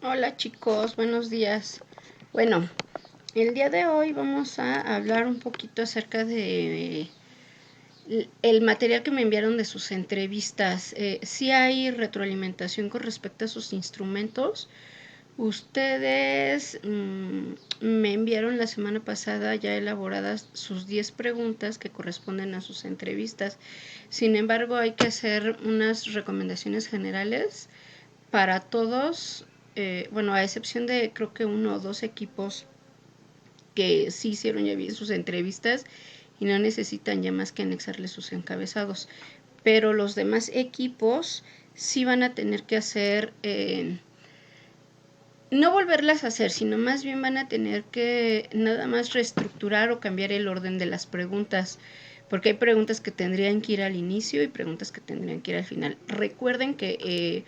Hola chicos, buenos días. Bueno, el día de hoy vamos a hablar un poquito acerca de el material que me enviaron de sus entrevistas. Si hay retroalimentación con respecto a sus instrumentos. Ustedes me enviaron la semana pasada ya elaboradas sus 10 preguntas que corresponden a sus entrevistas. Sin embargo, hay que hacer unas recomendaciones generales para todos, bueno, a excepción de creo que uno o dos equipos que sí hicieron ya bien sus entrevistas y no necesitan ya más que anexarle sus encabezados. Pero los demás equipos sí van a tener que hacer, no volverlas a hacer, sino más bien van a tener que nada más reestructurar o cambiar el orden de las preguntas, porque hay preguntas que tendrían que ir al inicio y preguntas que tendrían que ir al final. Recuerden que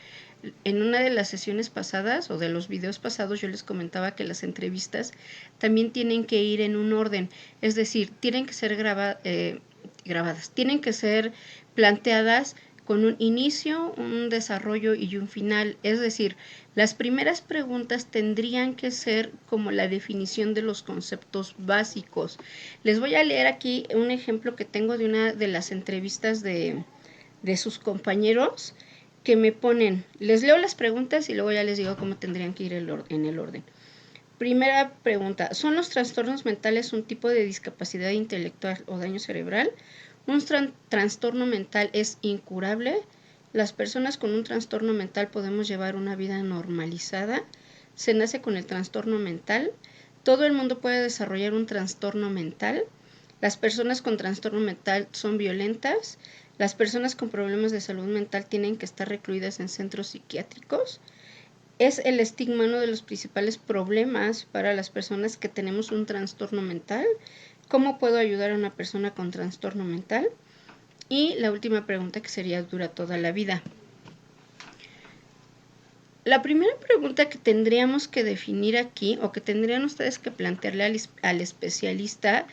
en una de las sesiones pasadas o de los videos pasados yo les comentaba que las entrevistas también tienen que ir en un orden, es decir, tienen que ser grabadas, tienen que ser planteadas con un inicio, un desarrollo y un final. Es decir, las primeras preguntas tendrían que ser como la definición de los conceptos básicos. Les voy a leer aquí un ejemplo que tengo de una de las entrevistas de sus compañeros que me ponen, les leo las preguntas y luego ya les digo cómo tendrían que ir en el orden. Primera pregunta, ¿son los trastornos mentales un tipo de discapacidad intelectual o daño cerebral? ¿Un trastorno mental es incurable? ¿Las personas con un trastorno mental podemos llevar una vida normalizada? ¿Se nace con el trastorno mental? ¿Todo el mundo puede desarrollar un trastorno mental? ¿Las personas con trastorno mental son violentas? ¿Las personas con problemas de salud mental tienen que estar recluidas en centros psiquiátricos? ¿Es el estigma uno de los principales problemas para las personas que tenemos un trastorno mental? ¿Cómo puedo ayudar a una persona con trastorno mental? Y la última pregunta, que sería, ¿dura toda la vida? La primera pregunta que tendríamos que definir aquí, o que tendrían ustedes que plantearle al especialista,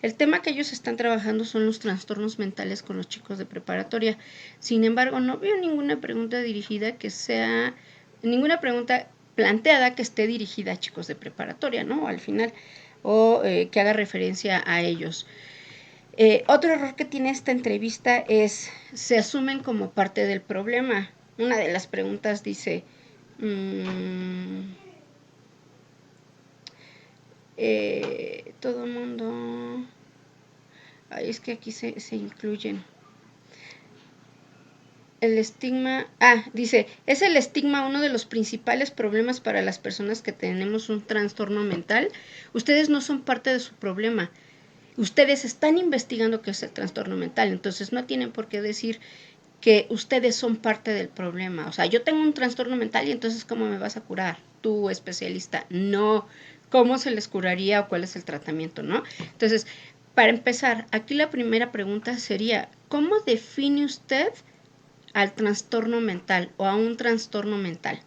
el tema que ellos están trabajando son los trastornos mentales con los chicos de preparatoria. Sin embargo, no veo ninguna pregunta dirigida que sea, ninguna pregunta planteada que esté dirigida a chicos de preparatoria, ¿no? Al final, o que haga referencia a ellos. Otro error que tiene esta entrevista es, se asumen como parte del problema. Una de las preguntas dice, todo el mundo, ay, es que aquí se incluyen. El estigma, dice, ¿es el estigma uno de los principales problemas para las personas que tenemos un trastorno mental? Ustedes no son parte de su problema. Ustedes están investigando qué es el trastorno mental, entonces no tienen por qué decir que ustedes son parte del problema. O sea, yo tengo un trastorno mental y entonces ¿cómo me vas a curar? Tú, especialista. No, ¿cómo se les curaría o cuál es el tratamiento, no? Entonces, para empezar, aquí la primera pregunta sería, ¿cómo define usted al trastorno mental o a un trastorno mental?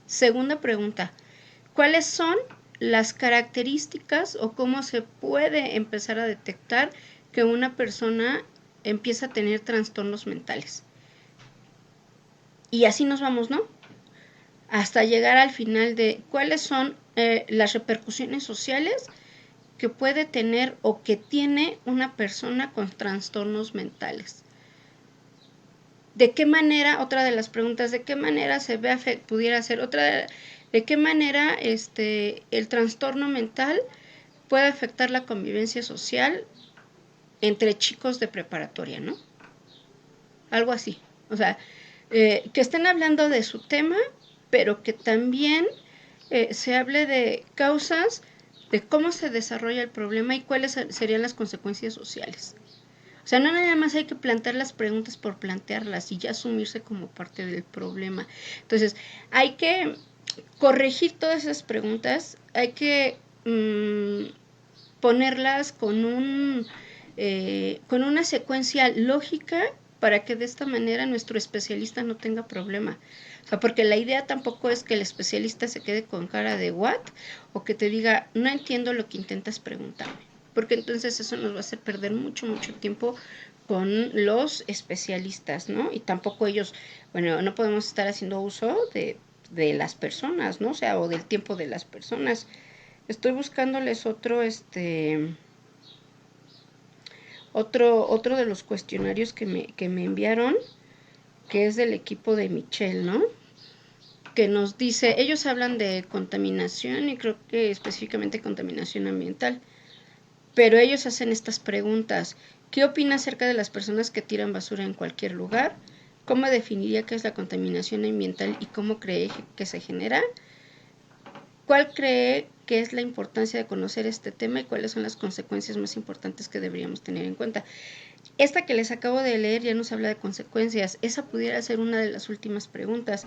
Segunda pregunta, ¿cuáles son las características o cómo se puede empezar a detectar que una persona empieza a tener trastornos mentales? Y así nos vamos, ¿no? Hasta llegar al final de cuáles son las repercusiones sociales que puede tener o que tiene una persona con trastornos mentales. ¿De qué manera, otra de las preguntas, de qué manera se ve, pudiera ser otra, de qué manera el trastorno mental puede afectar la convivencia social entre chicos de preparatoria, ¿no? Algo así. O sea, que estén hablando de su tema, pero que también se hable de causas, de cómo se desarrolla el problema y cuáles serían las consecuencias sociales. O sea, no nada más hay que plantear las preguntas por plantearlas y ya asumirse como parte del problema. Entonces, hay que corregir todas esas preguntas, hay que ponerlas con una secuencia lógica para que de esta manera nuestro especialista no tenga problema. O sea, porque la idea tampoco es que el especialista se quede con cara de what o que te diga, no entiendo lo que intentas preguntarme. Porque entonces eso nos va a hacer perder mucho, mucho tiempo con los especialistas, ¿no? Y tampoco ellos, bueno, no podemos estar haciendo uso de de las personas, ¿no? O sea, o del tiempo de las personas. Estoy buscándoles otro de los cuestionarios que me enviaron, que es del equipo de Michelle, ¿no? Que nos dice, ellos hablan de contaminación y creo que específicamente contaminación ambiental, pero ellos hacen estas preguntas. ¿Qué opina acerca de las personas que tiran basura en cualquier lugar? ¿Cómo definiría qué es la contaminación ambiental y cómo cree que se genera? ¿Cuál cree que es la importancia de conocer este tema y cuáles son las consecuencias más importantes que deberíamos tener en cuenta? Esta que les acabo de leer ya nos habla de consecuencias. Esa pudiera ser una de las últimas preguntas.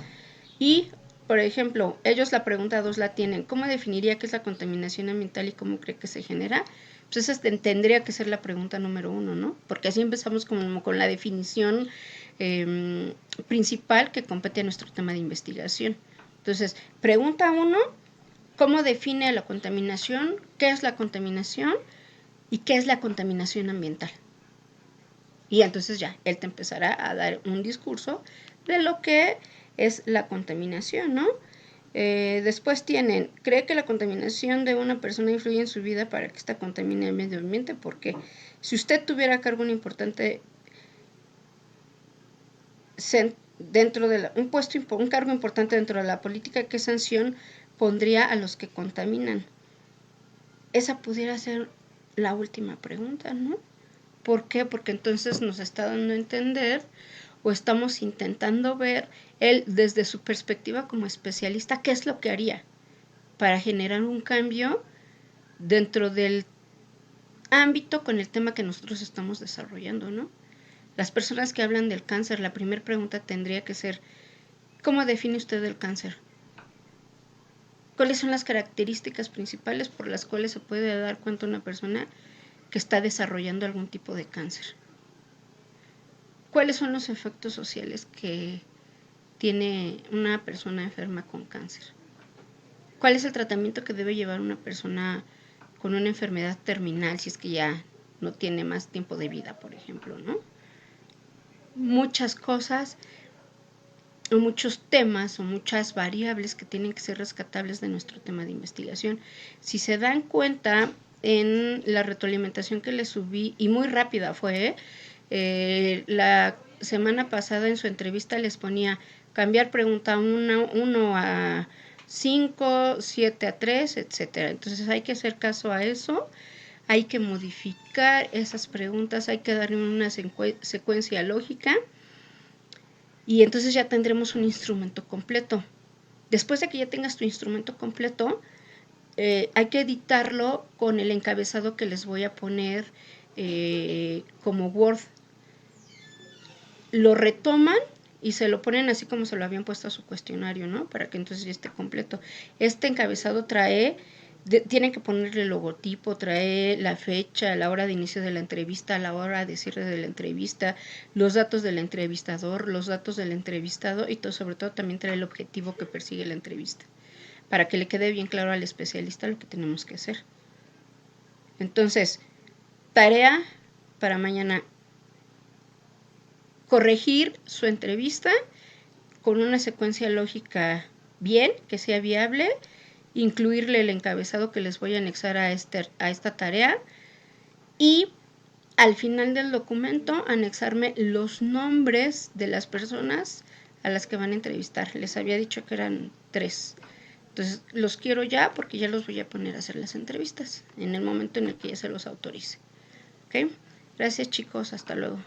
Y, por ejemplo, ellos la pregunta 2 la tienen. ¿Cómo definiría qué es la contaminación ambiental y cómo cree que se genera? Pues esa tendría que ser la pregunta número 1, ¿no? Porque así empezamos como con la definición principal que compete a nuestro tema de investigación. Entonces, pregunta 1, ¿cómo define la contaminación? ¿Qué es la contaminación? ¿Y qué es la contaminación ambiental? Y entonces ya, él te empezará a dar un discurso de lo que es la contaminación, ¿no? Después tienen, ¿cree que la contaminación de una persona influye en su vida para que ésta contamine el medio ambiente? Porque si usted tuviera a cargo un cargo importante dentro de la política, ¿qué sanción pondría a los que contaminan? Esa pudiera ser la última pregunta, ¿no? ¿Por qué? Porque entonces nos está dando a entender o estamos intentando ver él desde su perspectiva como especialista qué es lo que haría para generar un cambio dentro del ámbito con el tema que nosotros estamos desarrollando, ¿no? Las personas que hablan del cáncer, la primera pregunta tendría que ser, ¿cómo define usted el cáncer? ¿Cuáles son las características principales por las cuales se puede dar cuenta una persona que está desarrollando algún tipo de cáncer? ¿Cuáles son los efectos sociales que tiene una persona enferma con cáncer? ¿Cuál es el tratamiento que debe llevar una persona con una enfermedad terminal si es que ya no tiene más tiempo de vida, por ejemplo, ¿no? Muchas cosas o muchos temas o muchas variables que tienen que ser rescatables de nuestro tema de investigación. Si se dan cuenta en la retroalimentación que les subí, y muy rápida fue, la semana pasada en su entrevista les ponía cambiar pregunta 1 a 5, 7 a 3, etcétera. Entonces hay que hacer caso a eso, hay que modificar esas preguntas, hay que darle una secuencia lógica y entonces ya tendremos un instrumento completo. Después de que ya tengas tu instrumento completo, hay que editarlo con el encabezado que les voy a poner como Word. Lo retoman y se lo ponen así como se lo habían puesto a su cuestionario, ¿no? Para que entonces ya esté completo. Este encabezado tienen que ponerle el logotipo, trae la fecha, la hora de inicio de la entrevista, la hora de cierre de la entrevista, los datos del entrevistador, los datos del entrevistado y todo, sobre todo también trae el objetivo que persigue la entrevista, para que le quede bien claro al especialista lo que tenemos que hacer. Entonces, tarea para mañana: corregir su entrevista con una secuencia lógica bien, que sea viable, incluirle el encabezado que les voy a anexar a esta tarea y al final del documento anexarme los nombres de las personas a las que van a entrevistar. Les había dicho que eran 3. Entonces los quiero ya porque ya los voy a poner a hacer las entrevistas en el momento en el que ya se los autorice. ¿Ok? Gracias chicos, hasta luego.